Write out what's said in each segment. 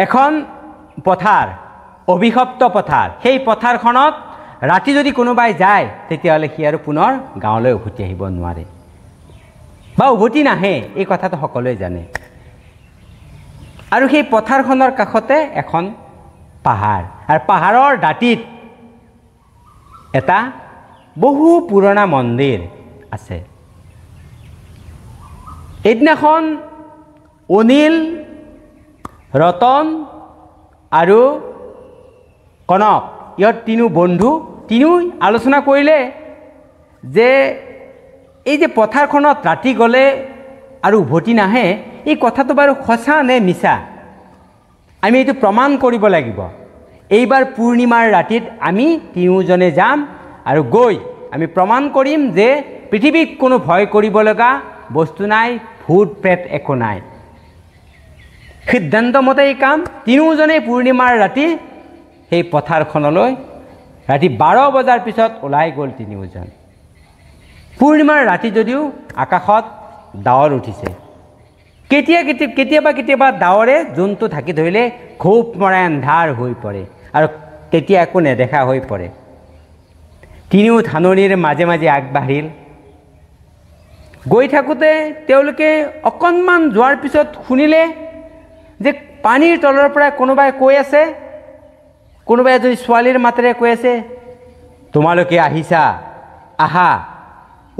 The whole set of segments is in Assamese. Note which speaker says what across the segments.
Speaker 1: এখন পথাৰ অভিশপ্ত পথাৰ সেই পথাৰখনত ৰাতি যদি কোনোবাই যায় তেতিয়াহ'লে সি আৰু পুনৰ গাঁৱলৈ উভতি আহিব নোৱাৰে বা উভতি নাহে এই কথাটো সকলোৱে জানে আৰু সেই পথাৰখনৰ কাষতে এখন পাহাৰ আৰু পাহাৰৰ দাঁতিত এটা বহু পুৰণা মন্দিৰ আছে এদিনাখন অনিল ৰতন আৰু কনক ইহঁত তিনিও বন্ধু তিনিও আলোচনা কৰিলে যে এই যে পথাৰখনত ৰাতি গ'লে আৰু উভতি নাহে এই কথাটো বাৰু সঁচা নে মিছা আমি এইটো প্ৰমাণ কৰিব লাগিব এইবাৰ পূৰ্ণিমাৰ ৰাতিত আমি তিনিওজনে যাম আৰু গৈ আমি প্ৰমাণ কৰিম যে পৃথিৱীত কোনো ভয় কৰিব লগা বস্তু নাই ভূত প্ৰেত একো নাই সিদ্ধান্ত মতে এই কাম তিনিওজনে পূৰ্ণিমাৰ ৰাতি সেই পথাৰখনলৈ ৰাতি 12 বজাৰ পিছত ওলাই গ'ল তিনিওজন পূৰ্ণিমাৰ ৰাতি যদিও আকাশত ডাৱৰ উঠিছে কেতিয়াবা ডাৱৰে জোনটো ঢাকি ধৰিলে খুব মৰাই আন্ধাৰ হৈ পৰে আৰু তেতিয়া একো নেদেখা হৈ পৰে তিনিও ধাননিৰ মাজে মাজে আগবাঢ়িল গৈ থাকোঁতে তেওঁলোকে অকণমান যোৱাৰ পিছত শুনিলে যে পানীৰ তলৰ পৰা কোনোবাই কৈ আছে কোনোবাই এজনী ছোৱালীৰ মাতেৰে কৈ আছে তোমালোকে আহিছা আহা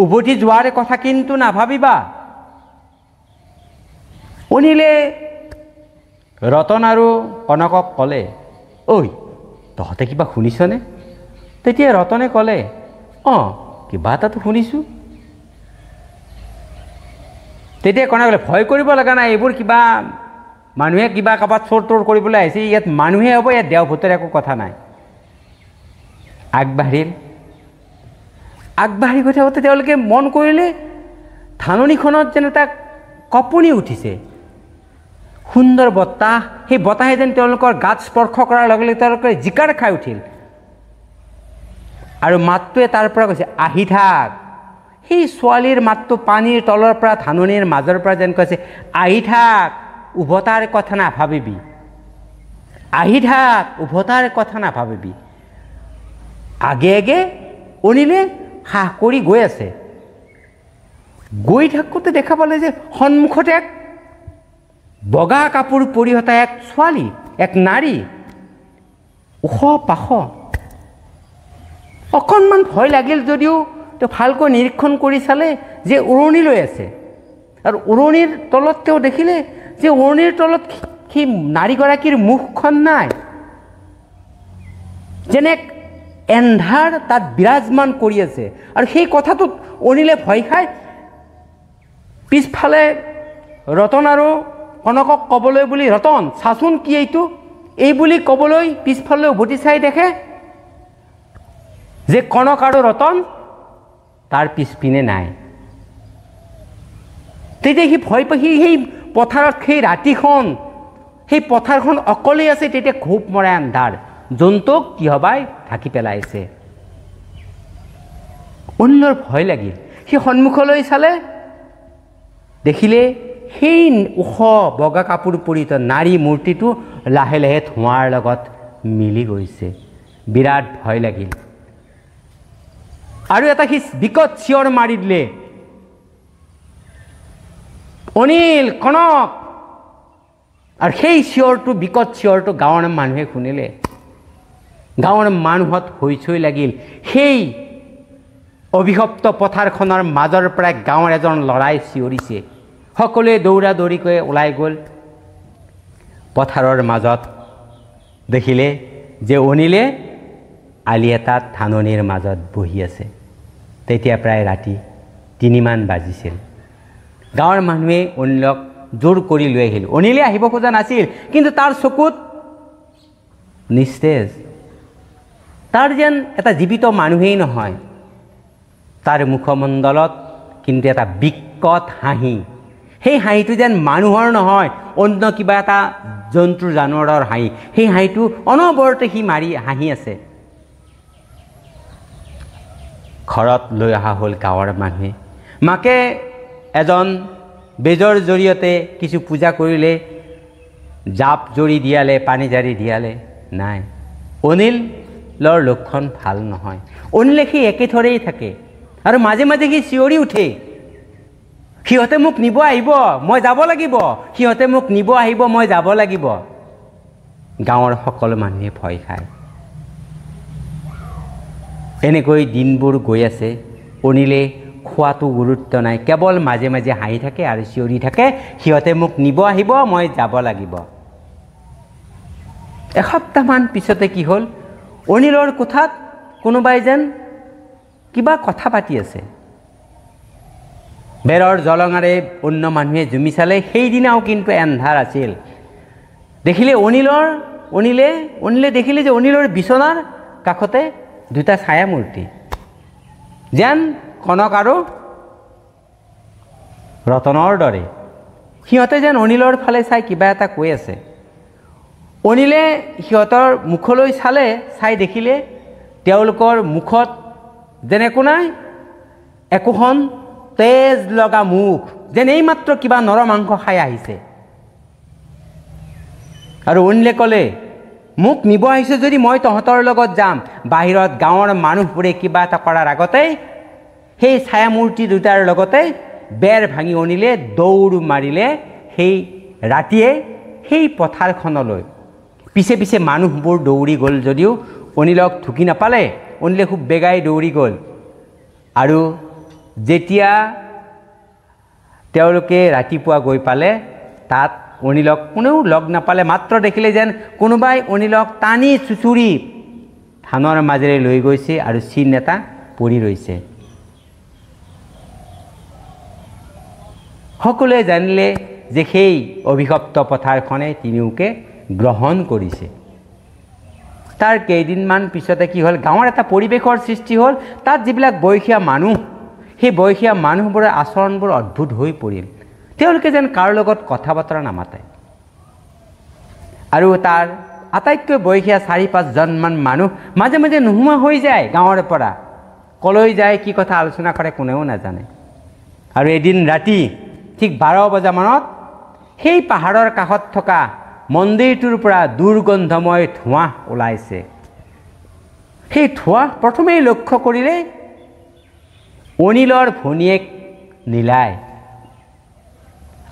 Speaker 1: উভতি যোৱাৰ কথা কিন্তু নাভাবিবা অনিলে ৰতন আৰু কনকক ক'লে ঐ তহঁতে কিবা শুনিছনে তেতিয়া ৰতনে ক'লে কিবা এটাতো শুনিছোঁ তেতিয়া কনকে ক'লে ভয় কৰিব লগা নাই এইবোৰ কিবা মানুহে কিবা কাবাত চোৰ তোৰ কৰিবলৈ আহিছে ইয়াত মানুহে হ'ব ইয়াত দেওভূতৰ একো কথা নাই আগবাঢ়ি গৈ থাকোঁতে তেওঁলোকে মন কৰিলে ধাননিখনত যেন এটা কঁপনি উঠিছে সুন্দৰ বতাহ সেই বতাহে যেন তেওঁলোকৰ গাত স্পৰ্শ কৰাৰ লগে লগে তেওঁলোকে জিকাৰ খাই উঠিল আৰু মাতটোৱে তাৰ পৰা কৈছে আহি থাক সেই ছোৱালীৰ মাতটো পানীৰ তলৰ পৰা ধাননিৰ মাজৰ পৰা যেন কৈছে আহি থাক উভতাৰ কথা নাভাবিবি আহি থাক উভতাৰ কথা নাভাবিবি আগে আগে অনিলে সাহ কৰি গৈ আছে গৈ থাকোঁতে দেখা পালে যে সন্মুখতে এক বগা কাপোৰ পৰিহতা এক ছোৱালী এক নাৰী ওখ পাখ অকণমান ভয় লাগিল যদিও তেওঁ ভালকৈ নিৰীক্ষণ কৰি চালে যে উৰণি লৈ আছে আৰু উৰণিৰ তলত তেওঁ দেখিলে যে উৰণিৰ তলত সেই নাৰীগৰাকীৰ মুখখন নাই যেনে এন্ধাৰ তাত বিৰাজমান কৰি আছে আৰু সেই কথাটোত অনিলে ভয় খাই পিছফালে ৰতন আৰু কনকক ক'বলৈ বুলি ৰতন চাচোন কি এইটো এই বুলি ক'বলৈ পিছফালে উভতি চাই দেখে যে কনক আৰু ৰতন তাৰ পিছপিনে নাই তেতিয়া সি ভয় পাই সেই পথাৰত সেই ৰাতিখন সেই পথাৰখন অকলেই আছে তেতিয়া খুব মৰাই আন্ধাৰ জন্তুক কিহবাই ঢাকি পেলাইছে অনিলৰ ভয় লাগিল সি সন্মুখলৈ চালে দেখিলে সেই ওখ বগা কাপোৰ পৰিহিত নাৰী মূৰ্তিটো লাহে লাহে ধোঁৱাৰ লগত মিলি গৈছে বিৰাট ভয় লাগিল আৰু এটা সি বিকট চিঞৰ মাৰি দিলে অনিল কনক আৰু সেই চিঞৰটো বিকট চিঞৰটো গাঁৱৰ মানুহে শুনিলে গাঁৱৰ মানুহত হৈচৈ লাগিল সেই অভিশপ্ত পথাৰখনৰ মাজৰ পৰা গাঁৱৰ এজন ল'ৰাই চিঞৰিছে সকলোৱে দৌৰা দৌৰিকৈ ওলাই গ'ল পথাৰৰ মাজত দেখিলে যে অনিলে আলি এটাত ধাননিৰ মাজত বহি আছে তেতিয়া প্ৰায় ৰাতি 3 মান বাজিছিল গাঁৱৰ মানুহে অনিলক জোৰ কৰি লৈ আহিল অনিলে আহিব খোজা নাছিল কিন্তু তাৰ চকুত নিস্তেজ তাৰ যেন এটা জীৱিত মানুহেই নহয় তাৰ মুখমণ্ডলত কিন্তু এটা বিকট হাঁহি সেই হাঁহিটো যেন মানুহৰ নহয় অন্য কিবা এটা জন্তুৰ জানোৱাৰৰ হাঁহি সেই হাঁহিটো অনবৰতে সি মাৰি হাঁহি আছে ঘৰত লৈ অহা হ'ল গাঁৱৰ মানুহে মাকে এজন বেজৰ জৰিয়তে কিছু পূজা কৰিলে জাপ জৰি দিয়ালে পানী জাৰি দিয়ালে নাই। অনিলৰ লক্ষণ ভাল নহয়। অনিলে সি একেথৰেই থাকে আৰু মাজে মাজে সি চিঞৰি উঠে, সিহঁতে মোক নিব আহিব, মই যাব লাগিব, সিহঁতে মোক নিব আহিব, মই যাব লাগিব। গাঁৱৰ সকলো মানুহে ভয় খায়। এনেকৈ দিনবোৰ গৈ আছে। অনিলে খোৱাটো গুৰুত্ব নাই, কেৱল মাজে মাজে হাঁহি থাকে আৰু চিঞৰি থাকে, সিহঁতে মোক নিব আহিব, মই যাব লাগিব। এসপ্তাহমান পিছতে কি হ'ল, অনিলৰ কোঠাত কোনোবাই যেন কিবা কথা পাতি আছে। বেৰৰ জলঙাৰে অন্য মানুহে জুমি চালে। সেইদিনাও কিন্তু এন্ধাৰ আছিল। দেখিলে অনিলে দেখিলে যে অনিলৰ বিচনাৰ কাষতে দুটা ছায়া মূৰ্তি, যেন কনক আৰু ৰতনৰ দৰে। সিহঁতে যেন অনিলৰ ফালে চাই কিবা এটা কৈ আছে। অনিলে সিহঁতৰ মুখলৈ চালে, চাই দেখিলে তেওঁলোকৰ মুখত যেন একো নাই, একোখন তেজ লগা মুখ, যেন এইমাত্ৰ কিবা নৰ মাংস খাই আহিছে। আৰু অনিলে ক'লে, মোক নিব আহিছে যদি মই তহঁতৰ লগত যাম। বাহিৰত গাঁৱৰ মানুহবোৰে কিবা এটা কৰাৰ আগতেই সেই ছায়ামূৰ্তি দুটাৰ লগতে বেৰ ভাঙি অনিলে দৌৰ মাৰিলে সেই ৰাতিয়ে সেই পথাৰখনলৈ। পিছে পিছে মানুহবোৰ দৌৰি গ'ল যদিও অনিলক ঢুকি নাপালে। অনিলে খুব বেগাই দৌৰি গ'ল আৰু যেতিয়া তেওঁলোকে ৰাতিপুৱা গৈ পালে, তাত অনিলক কোনেও লগ নাপালে। মাত্ৰ দেখিলে যেন কোনোবাই অনিলক টানি চুচুৰি ধানৰ মাজেৰে লৈ গৈছে আৰু চিন এটা পৰি ৰৈছে। সকলোৱে জানিলে যে সেই অভিশপ্ত পথাৰখনে তিনিওকে গ্ৰহণ কৰিছে। তাৰ কেইদিনমান পিছতে কি হ'ল, গাঁৱৰ এটা পৰিৱেশৰ সৃষ্টি হ'ল। তাত যিবিলাক বয়সীয়া মানুহ, সেই বয়সীয়া মানুহবোৰৰ আচৰণবোৰ অদ্ভুত হৈ পৰিল। তেওঁলোকে যেন কাৰো লগত কথা বতৰা নামাতে। আৰু তাৰ আটাইতকৈ বয়সীয়া ৪-৫জনমান মানুহ মাজে মাজে নোহোৱা হৈ যায় গাঁৱৰ পৰা। কলৈ যায়, কি কথা আলোচনা কৰে কোনেও নাজানে। আৰু এদিন ৰাতি ঠিক ১২ বজামানত সেই পাহাৰৰ কাষত থকা মন্দিৰটোৰ পৰা দুৰ্গন্ধময় ধোঁৱা ওলাইছে। সেই ধোঁৱা প্ৰথমেই লক্ষ্য কৰিলে অনিলৰ ভনীয়েক নীলাই।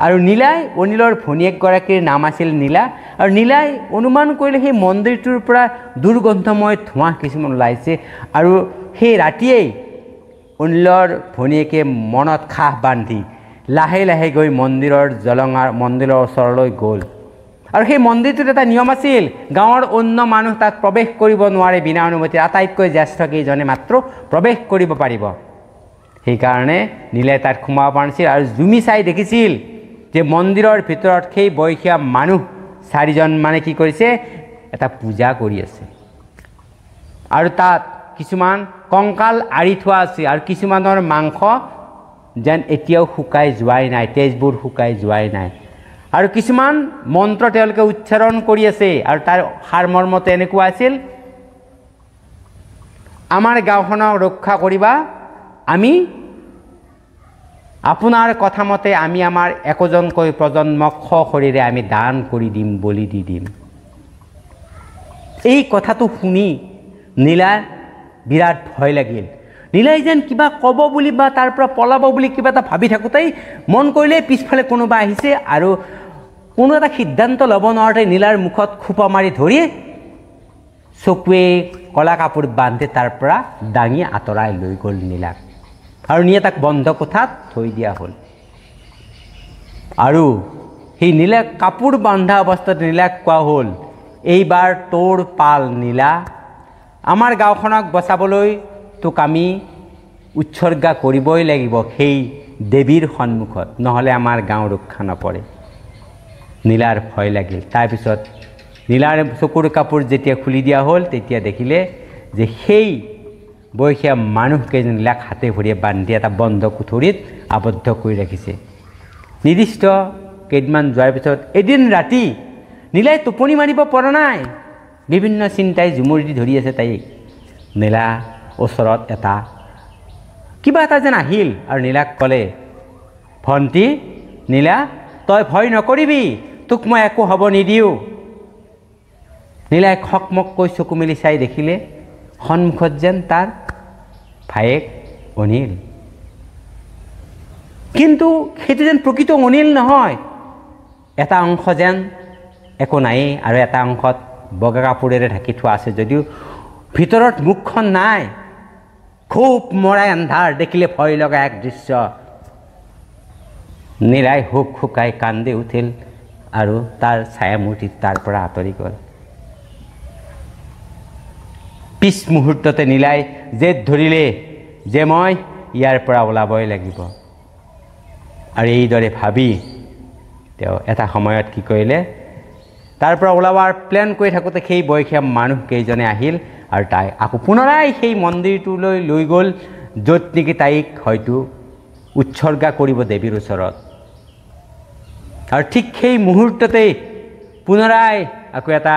Speaker 1: আৰু নীলাই, অনিলৰ ভনীয়েকগৰাকীৰ নাম আছিল নীলা। আৰু নীলাই অনুমান কৰিলে সেই মন্দিৰটোৰ পৰা দুৰ্গন্ধময় ধোঁৱা কিছুমান ওলাইছে। আৰু সেই ৰাতিয়েই অনিলৰ ভনীয়েকে মনত খাহ বান্ধি লাহে লাহে গৈ মন্দিৰৰ ওচৰলৈ গ'ল। আৰু সেই মন্দিৰটোত এটা নিয়ম আছিল, গাঁৱৰ অন্য মানুহ তাত প্ৰৱেশ কৰিব নোৱাৰে বিনা অনুমতি। আটাইতকৈ জ্যেষ্ঠ কেইজনে মাত্ৰ প্ৰৱেশ কৰিব পাৰিব। সেইকাৰণে নীলাই তাত সোমাব পৰা নাছিল। আৰু জুমি চাই দেখিছিল যে মন্দিৰৰ ভিতৰত সেই বয়সীয়া মানুহ ৪জন মানে কি কৰিছে, এটা পূজা কৰি আছে। আৰু তাত কিছুমান কংকাল আঁৰি থোৱা আছে আৰু কিছুমানৰ মাংস যেন এতিয়াও শুকাই যোৱাই নাই, তেজবোৰ শুকাই যোৱাই নাই। আৰু কিছুমান মন্ত্ৰ তেওঁলোকে উচ্চাৰণ কৰি আছে। আৰু তাৰ সাৰমৰ্মটো এনেকুৱা আছিল, আমাৰ গাঁওখনক ৰক্ষা কৰিবা, আমি আপোনাৰ কথা মতে আমি আমাৰ একোজনকৈ প্ৰজন্মক সশৰীৰে আমি দান কৰি দিম, বলি দি দিম। এই কথাটো শুনি নীলাৰ বিৰাট ভয় লাগিল। নীলাই যেন কিবা ক'ব বুলি বা তাৰ পৰা পলাব বুলি কিবা এটা ভাবি থাকোঁতেই মন কৰিলে পিছফালে কোনোবা আহিছে আৰু কোনো এটা সিদ্ধান্ত ল'ব নোৱাৰোঁতে নীলাৰ মুখত খোপা মাৰি ধৰি চকুৱে কলা কাপোৰ বান্ধি তাৰ পৰা দাঙি আঁতৰাই লৈ গ'ল নীলাক। আৰু নিয়ে তাক বন্ধ কোঠাত থৈ দিয়া হ'ল। আৰু সেই নীলাক কাপোৰ বান্ধা অৱস্থাত নীলাক কোৱা হ'ল, এইবাৰ তোৰ পাল নীলা, আমাৰ গাঁওখনক বচাবলৈ তোক আমি উৎসৰ্গা কৰিবই লাগিব সেই দেৱীৰ সন্মুখত, নহ'লে আমাৰ গাঁও ৰক্ষা নপৰে। নীলাৰ ভয় লাগিল। তাৰপিছত নীলাৰ চকুৰ কাপোৰ যেতিয়া খুলি দিয়া হ'ল, তেতিয়া দেখিলে যে সেই বয়সীয়া মানুহকেইজন নীলাক হাতে ভৰিয়ে বান্ধি এটা বন্ধ কোঠৰীত আবদ্ধ কৰি ৰাখিছে। নিৰ্দিষ্ট কেইদিনমান যোৱাৰ পিছত এদিন ৰাতি নীলাই টোপনি মাৰিব পৰা নাই। বিভিন্ন চিন্তাই জুমুৰি দি ধৰি আছে তাইক। নীলা ওচৰত কিবা এটা যেন আহিল আৰু নীলাক ক'লে, ভণ্টি নীলা, তই ভয় নকৰিবি, তোক মই একো হ'ব নিদিওঁ। নীলাই খকমককৈ চকু মেলি চাই দেখিলে সন্মুখত যেন তাৰ ভায়েক অনিল। কিন্তু সেইটো যেন প্ৰকৃত অনিল নহয়। এটা অংশ যেন একো নায়েই আৰু এটা অংশত বগা কাপোৰেৰে ঢাকি থোৱা আছে যদিও ভিতৰত মুখখন নাই। খুব মৰাই আন্ধাৰ, দেখিলে ভয় লগা এক দৃশ্য। নীলাই হুক হুকাই কান্দি উঠিল আৰু তাৰ ছায়ামূৰ্তি তাৰ পৰা আঁতৰি গ'ল। পিছ মুহূৰ্ততে নীলাই জেদ ধৰিলে যে মই ইয়াৰ পৰা ওলাবই লাগিব। আৰু এইদৰে ভাবি তেওঁ এটা সময়ত কি কৰিলে, তাৰ পৰা ওলাবৰ প্লেন কৰি থাকোঁতে সেই বয়সীয়া মানুহ কেইজনে আহিল আৰু তাই আকৌ পুনৰাই সেই মন্দিৰটোলৈ লৈ গ'ল, য'ত নেকি তাইক হয়তো উৎসৰ্গা কৰিব দেৱীৰ ওচৰত। আৰু ঠিক সেই মুহূৰ্ততেই পুনৰাই আকৌ এটা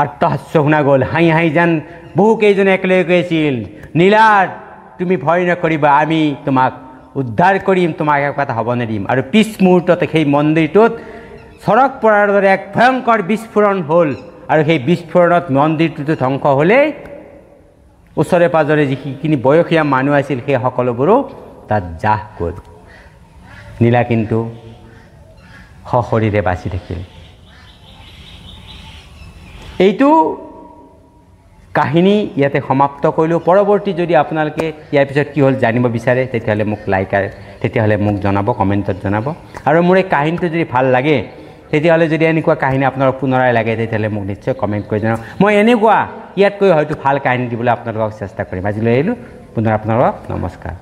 Speaker 1: আৰ্তহাস্য শুনা গ'ল। হাঁহি হাঁহি যেন বহুকেইজনে একেলগে কৈছিল, নীলা তুমি ভয় নকৰিবা, আমি তোমাক উদ্ধাৰ কৰিম, তোমাক একো এটা হ'ব নিদিম। আৰু পিছ মুহূৰ্ততে সেই মন্দিৰটোত চৰক পৰাৰ দৰে এক ভয়ংকৰ বিস্ফোৰণ হ'ল। আৰু সেই বিস্ফোৰণত মন্দিৰটোতো ধ্বংস হ'লেই ওচৰে পাজৰে যিখিনি বয়সীয়া মানুহ আছিল সেই সকলোবোৰো তাত জাহ গ'ল। নীলা কিন্তু সশৰীৰে বাচি থাকিল। এইটো কাহিনী ইয়াতে সমাপ্ত কৰিলোঁ। পৰৱৰ্তী যদি আপোনালোকে ইয়াৰ পিছত কি হ'ল জানিব বিচাৰে তেতিয়াহ'লে মোক জনাব, কমেণ্টত জনাব। আৰু মোৰ এই কাহিনীটো যদি ভাল লাগে তেতিয়াহ'লে যদি এনেকুৱা কাহিনী আপোনালোকক পুনৰাই লাগে তেতিয়াহ'লে মোক নিশ্চয় কমেণ্ট কৰি জনাব। মই এনেকুৱা ইয়াতকৈ হয়তো ভাল কাহিনী দিবলৈ আপোনালোকক চেষ্টা কৰিম। আজিলৈ আহিলোঁ, পুনৰ আপোনালোকক নমস্কাৰ।